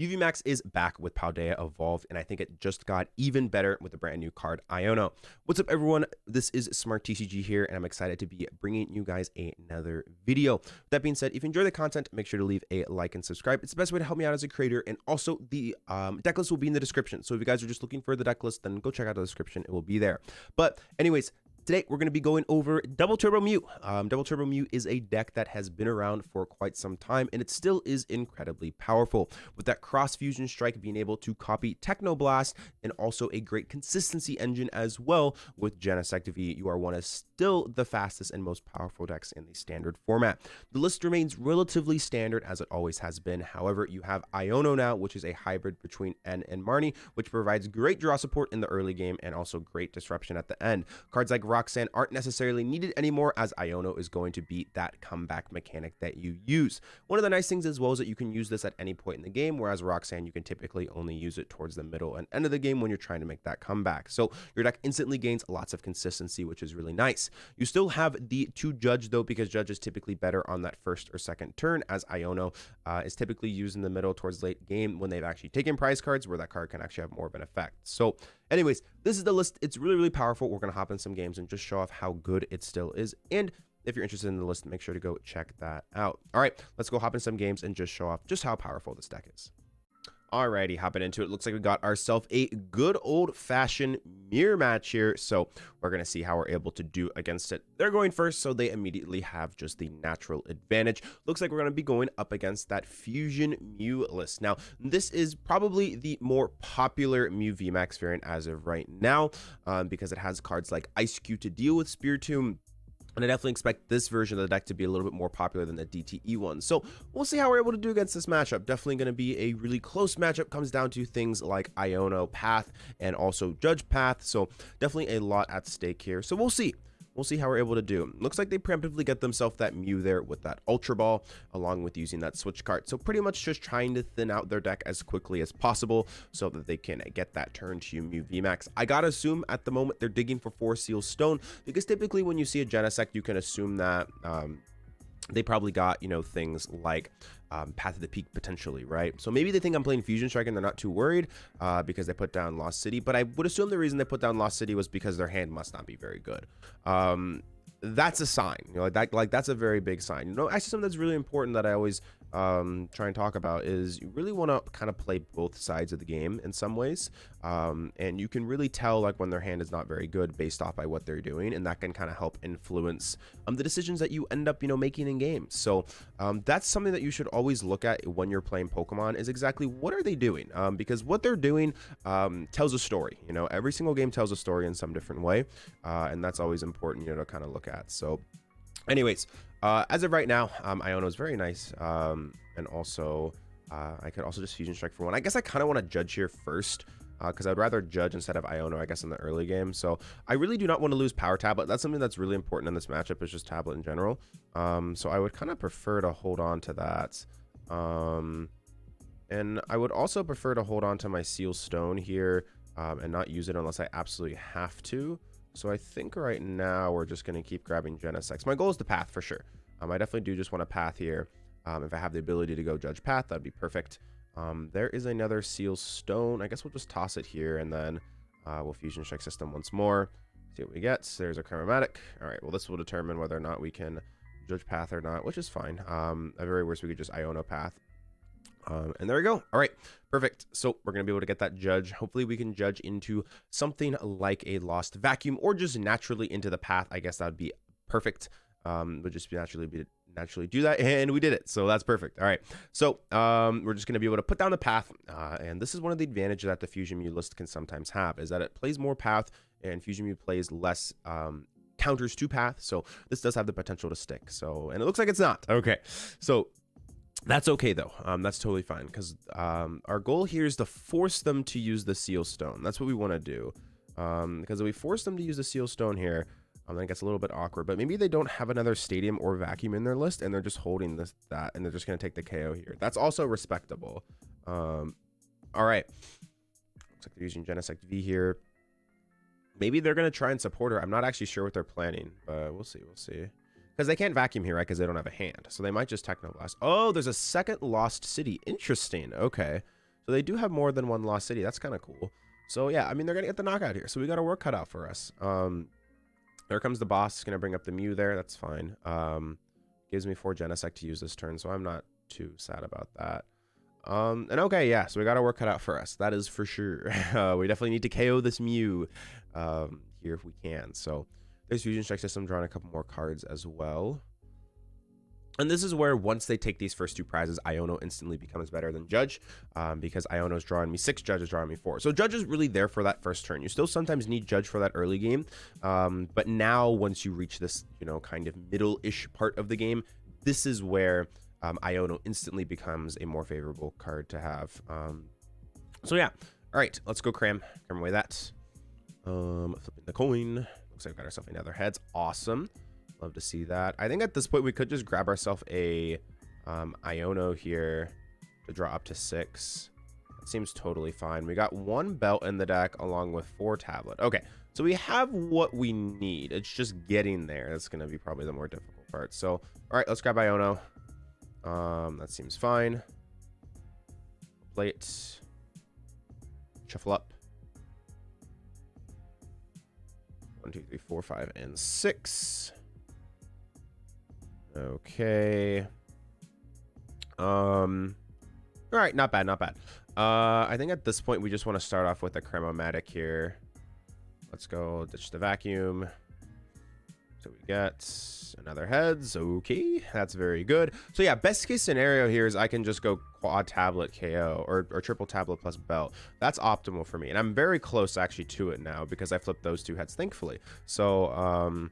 Mew VMAX is back with Paldea Evolved, and I think it just got even better with the brand new card Iono. What's up, everyone? This is Smart TCG here, and I'm excited to be bringing you guys another video. With that being said, if you enjoy the content, make sure to leave a like and subscribe. It's the best way to help me out as a creator, and also the deck list will be in the description. So if you guys are just looking for the deck list, then go check out the description. It will be there. But anyways, today, we're going to be going over Double Turbo Mew. Double Turbo Mew is a deck that has been around for quite some time, and it still is incredibly powerful. With that Cross Fusion Strike being able to copy Techno Blast, and also a great consistency engine as well with Genesect V, you are one of still the fastest and most powerful decks in the standard format. The list remains relatively standard as it always has been. However, you have Iono now, which is a hybrid between N and Marnie, which provides great draw support in the early game and also great disruption at the end. Cards like Roxanne aren't necessarily needed anymore, as Iono is going to be that comeback mechanic that you use. One of the nice things as well is that you can use this at any point in the game, whereas Roxanne, you can typically only use it towards the middle and end of the game when you're trying to make that comeback. So your deck instantly gains lots of consistency, which is really nice. You still have the 2 Judge though, because Judge is typically better on that first or second turn, as Iono is typically used in the middle towards late game when they've actually taken prize cards, where that card can actually have more of an effect. So anyways, this is the list. It's really, really powerful. We're going to hop in some games and just show off how good it still is. And if you're interested in the list, make sure to go check that out. All right, let's go hop in some games and just show off just how powerful this deck is. Alrighty, hopping into it. Looks like we got ourselves a good old-fashioned mirror match here. So we're going to see how we're able to do against it. They're going first, so they immediately have just the natural advantage. Looks like we're going to be going up against that Fusion Mew list. Now, this is probably the more popular Mew VMAX variant as of right now, because it has cards like Ice Cube to deal with Spiritomb. And I definitely expect this version of the deck to be a little bit more popular than the DTE one. So we'll see how we're able to do against this matchup. Definitely going to be a really close matchup. Comes down to things like Iono path and also Judge path. So definitely a lot at stake here. So we'll see. We'll see how we're able to do. Looks like they preemptively get themselves that Mew there with that Ultra Ball, along with using that Switch Cart. So pretty much just trying to thin out their deck as quickly as possible so that they can get that turn to Mew VMAX. I gotta assume at the moment they're digging for 4 Seal Stone, because typically when you see a Genesect, you can assume that they probably got, you know, things like Path of the Peak potentially, right? So maybe they think I'm playing Fusion Strike and they're not too worried because they put down Lost City. But I would assume the reason they put down Lost City was because their hand must not be very good. That's a sign, you know, like that's a very big sign. You know, actually something that's really important that I always try and talk about is you really want to kind of play both sides of the game in some ways, and you can really tell like when their hand is not very good based off by what they're doing, and that can kind of help influence the decisions that you end up, you know, making in games. So that's something that you should always look at when you're playing Pokemon, is exactly what are they doing, because what they're doing tells a story. You know, every single game tells a story in some different way, and that's always important, you know, to kind of look at. So anyways, as of right now, Iono is very nice, and also I could also just Fusion Strike for 1. I guess I kind of want to Judge here first, because I'd rather Judge instead of Iono, I guess, in the early game. So I really do not want to lose Power Tablet. That's something that's really important in this matchup, is just Tablet in general. So I would kind of prefer to hold on to that, and I would also prefer to hold on to my Seal Stone here, and not use it unless I absolutely have to. So I think right now we're just going to keep grabbing Genesect. My goal is the path for sure. I definitely do just want a path here. If I have the ability to go Judge path, that'd be perfect. There is another Seal Stone. I guess we'll just toss it here, and then we'll Fusion Strike system once more. See what we get. There's a Cram-o-matic. All right, well, this will determine whether or not we can Judge path or not, which is fine. At very worst, we could just Iono path. And there we go. All right, perfect. So we're going to be able to get that Judge. Hopefully we can Judge into something like a Lost Vacuum, or just naturally into the path. I guess that would be perfect. Would just be naturally do that, and we did it. So that's perfect. All right, so we're just going to be able to put down the path, and this is one of the advantages that the Fusion Mew list can sometimes have, is that it plays more path, and Fusion Mew plays less counters to path. So this does have the potential to stick. So, and it looks like it's not. Okay, so that's okay though. That's totally fine, because our goal here is to force them to use the Seal Stone. That's what we want to do, because if we force them to use the Seal Stone here, then it gets a little bit awkward. But maybe they don't have another Stadium or Vacuum in their list, and they're just holding that, and they're just going to take the KO here. That's also respectable. All right, looks like they're using Genesect V here. Maybe they're going to try and support her. I'm not actually sure what they're planning, but we'll see. We'll see. Because they can't Vacuum here, right? Because they don't have a hand. So they might just Techno Blast. Oh, there's a second Lost City. Interesting. Okay. but they do have more than one Lost City. That's kind of cool. So yeah, I mean, they're gonna get the knockout here, so we got our work cut out for us. There comes the boss. It's gonna bring up the Mew there. That's fine. Gives me 4 Genesect to use this turn, so I'm not too sad about that. And okay, yeah, so we got our work cut out for us. That is for sure. We definitely need to KO this Mew here if we can. So there's Fusion Strike System, drawing a couple more cards as well. And this is where, once they take these first 2 prizes, Iono instantly becomes better than Judge, because Iono's drawing me 6, Judge is drawing me 4. So Judge is really there for that first turn. You still sometimes need Judge for that early game, but now once you reach this, you know, kind of middle-ish part of the game, this is where Iono instantly becomes a more favorable card to have. So yeah, all right, let's go cram away that. Flipping the coin. Looks like we got ourselves another heads. Awesome. Love to see that. I think at this point we could just grab ourselves a Iono here to draw up to 6. That seems totally fine. We got 1 belt in the deck along with 4 tablet. Okay, so we have what we need. It's just getting there. That's going to be probably the more difficult part. So, all right, let's grab Iono. That seems fine. Plate. Shuffle up. 1, 2, 3, 4, 5, and 6. Okay. All right, not bad, not bad. I think at this point we just want to start off with a Cram-o-matic here. Let's go ditch the vacuum. So we get another heads. Okay, that's very good. So yeah, best case scenario here is I can just go quad tablet KO or triple tablet plus belt. That's optimal for me, and I'm very close actually to it now because I flipped those 2 heads, thankfully. So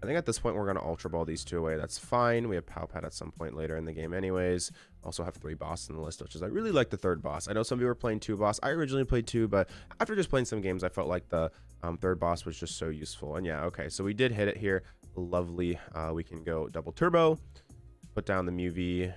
I think at this point we're going to Ultra Ball these 2 away. That's fine. We have Pal Pad at some point later in the game anyways. Also have 3 bosses in the list, which is, I really like the 3rd boss. I know some of you were playing 2 boss. I originally played 2, but after just playing some games, I felt like the 3rd boss was just so useful. And yeah, okay, so we did hit it here. Lovely. We can go double turbo, put down the Mew V,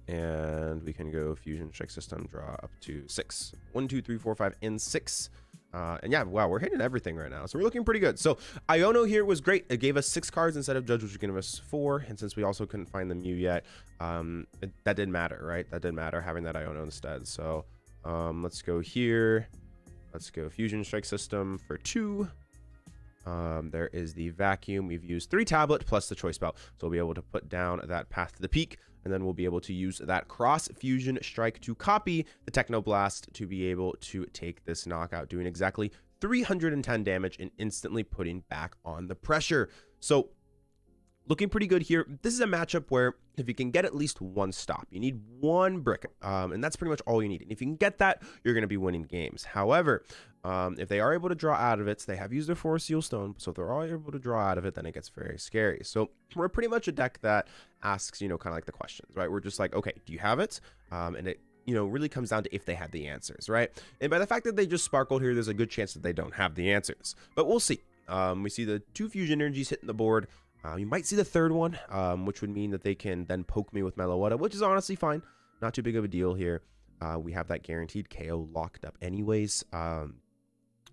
and we can go Fusion Strike System, draw up to 6. 1, 2, 3, 4, 5, and 6. And yeah, wow, we're hitting everything right now, so we're looking pretty good. So Iono here was great. It gave us 6 cards instead of Judge, which would give us 4, and since we also couldn't find the Mew yet, that didn't matter, right? That didn't matter, having that Iono instead. So let's go here. Let's go Fusion Strike System for 2. There is the vacuum. We've used 3 tablet plus the choice belt, so we'll be able to put down that path to the peak, and then we'll be able to use that cross fusion strike to copy the Techno Blast to be able to take this knockout, doing exactly 310 damage and instantly putting back on the pressure. So looking pretty good here. This is a matchup where if you can get at least 1 stop, you need 1 brick, and that's pretty much all you need. And if you can get that, you're going to be winning games. However, if they are able to draw out of it, so they have used their 4 Seal Stone, so if they're all able to draw out of it, then it gets very scary. So we're pretty much a deck that asks, you know, kind of like the questions, right? We're just like, okay, do you have it? And it, you know, really comes down to if they have the answers, right? And by the fact that they just sparkled here, there's a good chance that they don't have the answers, but we'll see. We see the 2 fusion energies hitting the board. You might see the 3rd one, which would mean that they can then poke me with Meloetta, which is honestly fine. Not too big of a deal here. We have that guaranteed KO locked up anyways.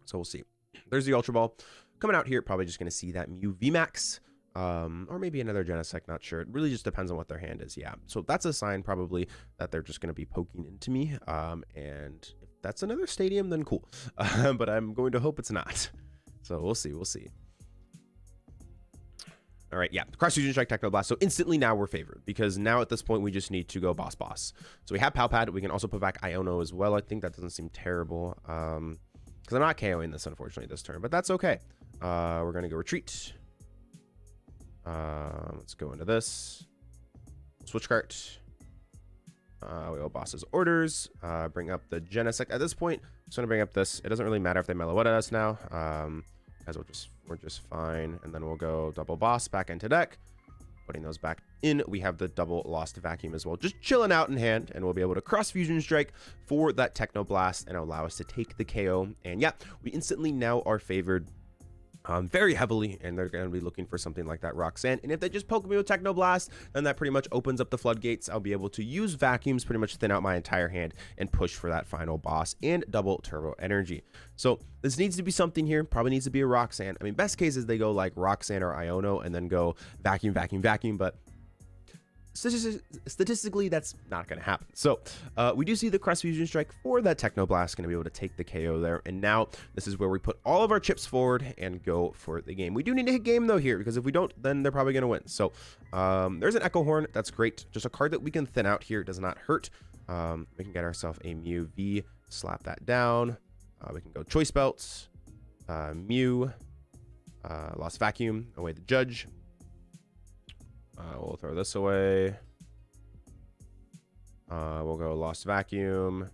So we'll see. There's the Ultra Ball. Coming out here, probably just going to see that Mew VMAX, or maybe another Genesect, not sure. It really just depends on what their hand is, yeah. So that's a sign probably that they're just going to be poking into me. And if that's another stadium, then cool. But I'm going to hope it's not. So we'll see, we'll see. All right, yeah, Cross Fusion Strike, Techno Blast. So instantly now we're favored because now at this point we just need to go boss. So we have Pal Pad. We can also put back Iono as well. I think that doesn't seem terrible because I'm not KOing this, unfortunately, this turn, but that's okay. We're going to go retreat. Let's go into this. Switch cart. We go boss's orders. Bring up the Genesect. At this point, I'm just going to bring up this. It doesn't really matter if they Meloetta us now. As we're just fine, and then we'll go double boss back into deck, putting those back in. We have the double Lost Vacuum as well, just chilling out in hand, and we'll be able to cross fusion strike for that Techno Blast and allow us to take the KO. And yeah, we instantly now are favored very heavily, and they're going to be looking for something like that Roxanne. And if they just poke me with Techno Blast, then that pretty much opens up the floodgates. I'll be able to use vacuums, pretty much thin out my entire hand, and push for that final boss and double turbo energy. So this needs to be something here. Probably needs to be a Roxanne. I mean, best case is they go like Roxanne or Iono and then go vacuum, vacuum, vacuum, but statistically, that's not going to happen. So we do see the Cross Fusion Strike for that Techno Blast going to be able to take the KO there. And now this is where we put all of our chips forward and go for the game. We do need to hit game though here, because if we don't, then they're probably going to win. So there's an Echo Horn. That's great. Just a card that we can thin out here. It does not hurt. We can get ourselves a Mew V, slap that down. We can go Choice Belts, Mew, Lost Vacuum, away the Judge. We'll throw this away. We'll go Lost Vacuum,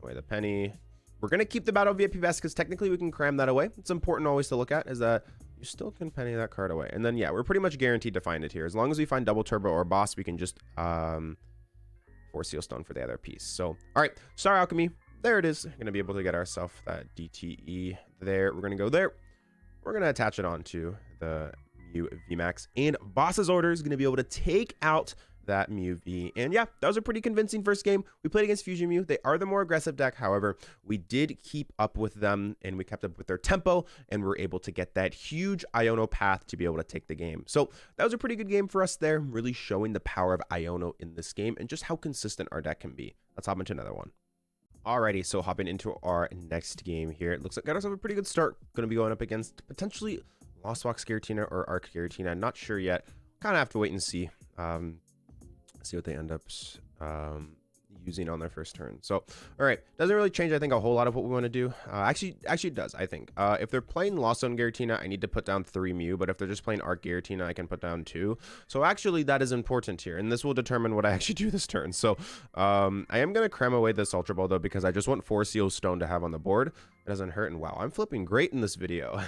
away the Penny. We're going to keep the Battle VIP Pass because technically we can cram that away. It's important always to look at is that you still can Penny that card away. And then, yeah, we're pretty much guaranteed to find it here. As long as we find Double Turbo or Boss, we can just force Seal Stone for the other piece. So, all right, Star Alchemy. There it is. We're going to be able to get ourselves that DTE there. We're going to go there. We're going to attach it onto the Mew VMAX. And Boss's Order is going to be able to take out that Mew V. And yeah, that was a pretty convincing first game. We played against Fusion Mew. They are the more aggressive deck. However, we did keep up with them and we kept up with their tempo and we're able to get that huge Iono path to be able to take the game. So that was a pretty good game for us there, really showing the power of Iono in this game and just how consistent our deck can be. Let's hop into another one. Alrighty, so hopping into our next game here. It looks like got ourselves a pretty good start. Going to be going up against potentially Lostbox Giratina or Arc Giratina. Not sure yet. Kind of have to wait and see. See what they end up using on their first turn. So, all right, doesn't really change, I think, a whole lot of what we want to do. Actually, it does, I think. If they're playing Lost Zone Giratina, I need to put down 3 Mew, but if they're just playing Arc Giratina, I can put down 2. So actually, that is important here, and this will determine what I actually do this turn. So I am going to cram away this Ultra Ball, though, because I just want 4 Seal Stone to have on the board. It doesn't hurt, and wow, I'm flipping great in this video.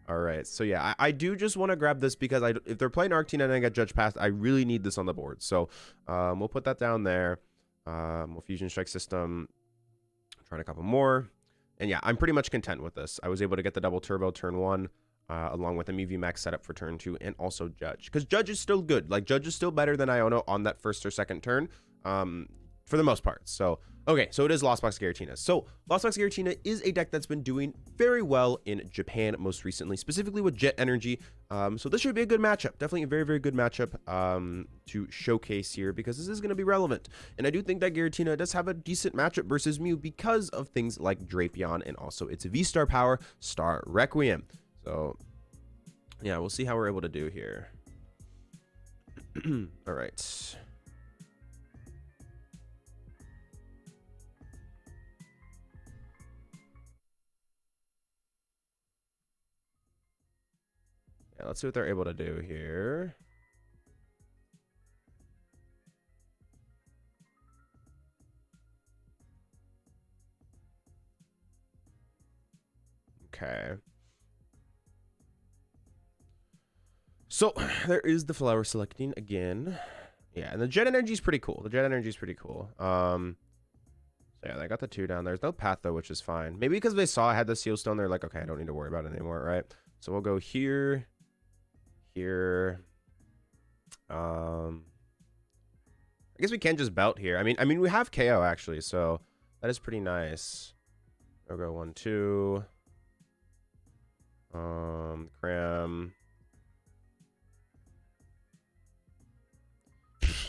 All right, so yeah, I do just want to grab this because if they're playing Arctina and I get Judge Pass, I really need this on the board. So we'll put that down there. We'll Fusion Strike System, trying a couple more. And yeah, I'm pretty much content with this. I was able to get the Double Turbo turn 1, along with the Mew VMAX setup for turn 2, and also Judge. Because Judge is still good. Like, Judge is still better than Iono on that first or second turn, for the most part. So, okay, so it is Lostbox Giratina. So, Lostbox Giratina is a deck that's been doing very well in Japan most recently, specifically with Jet Energy. So this should be a good matchup. Definitely a very, very good matchup to showcase here because this is going to be relevant. And I do think that Giratina does have a decent matchup versus Mew because of things like Drapion and also its V-Star power, Star Requiem. So, yeah, we'll see how we're able to do here. All right. Yeah, let's see what they're able to do here. Okay. So there is the flower selecting again. Yeah, and the Jet Energy is pretty cool. The Jet Energy is pretty cool. So yeah, they got the 2 down. There's no path though, which is fine. Maybe because they saw I had the Seal Stone, they're like, okay, I don't need to worry about it anymore, right? So we'll go here. Here. I guess we can just belt here. I mean we have KO actually, so that is pretty nice. We'll go 1, 2. Cram.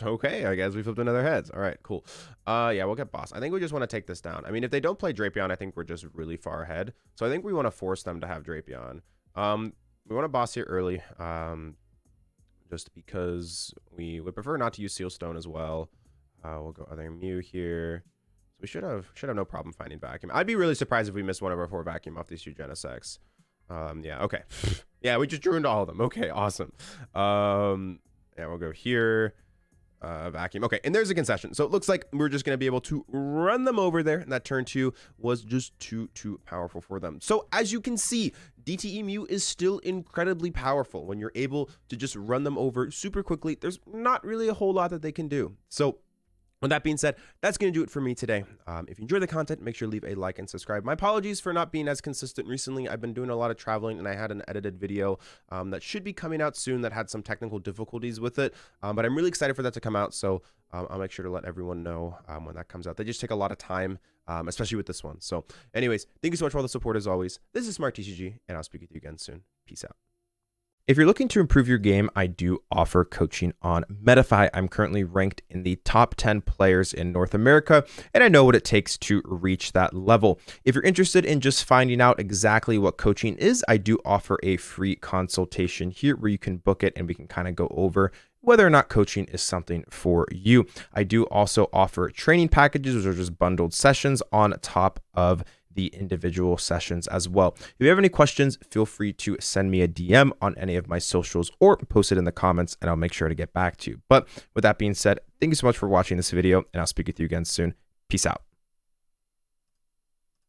Okay, I guess we flipped another heads. All right, cool. Yeah, we'll get boss. I think we just want to take this down. I mean, if they don't play Drapion, I think we're just really far ahead. So I think we want to force them to have Drapion. We want to boss here early, just because we would prefer not to use Seal Stone as well. We'll go other Mew here. So we should have no problem finding Vacuum. I'd be really surprised if we missed one of our 4 Vacuum off these 2 Genesects. Yeah, okay. Yeah, we just drew into all of them. Okay, awesome. Yeah, we'll go here. Vacuum. Okay, and there's a concession. So it looks like we're just going to be able to run them over there. And that turn 2 was just too powerful for them. So as you can see, DTE Mew is still incredibly powerful. When you're able to just run them over super quickly, there's not really a whole lot that they can do. So with that being said, that's going to do it for me today. If you enjoy the content, make sure to leave a like and subscribe. My apologies for not being as consistent recently. I've been doing a lot of traveling, and I had an edited video that should be coming out soon that had some technical difficulties with it. But I'm really excited for that to come out, so I'll make sure to let everyone know when that comes out. They just take a lot of time, especially with this one. So anyways, thank you so much for all the support as always. This is Smart TCG, and I'll speak with you again soon. Peace out. If you're looking to improve your game, I do offer coaching on Metafy. I'm currently ranked in the top 10 players in North America, and I know what it takes to reach that level. If you're interested in just finding out exactly what coaching is, I do offer a free consultation here where you can book it and we can kind of go over whether or not coaching is something for you. I do also offer training packages, which are just bundled sessions on top of the individual sessions as well. If you have any questions, feel free to send me a DM on any of my socials or post it in the comments and I'll make sure to get back to you. But with that being said, thank you so much for watching this video and I'll speak with you again soon. Peace out.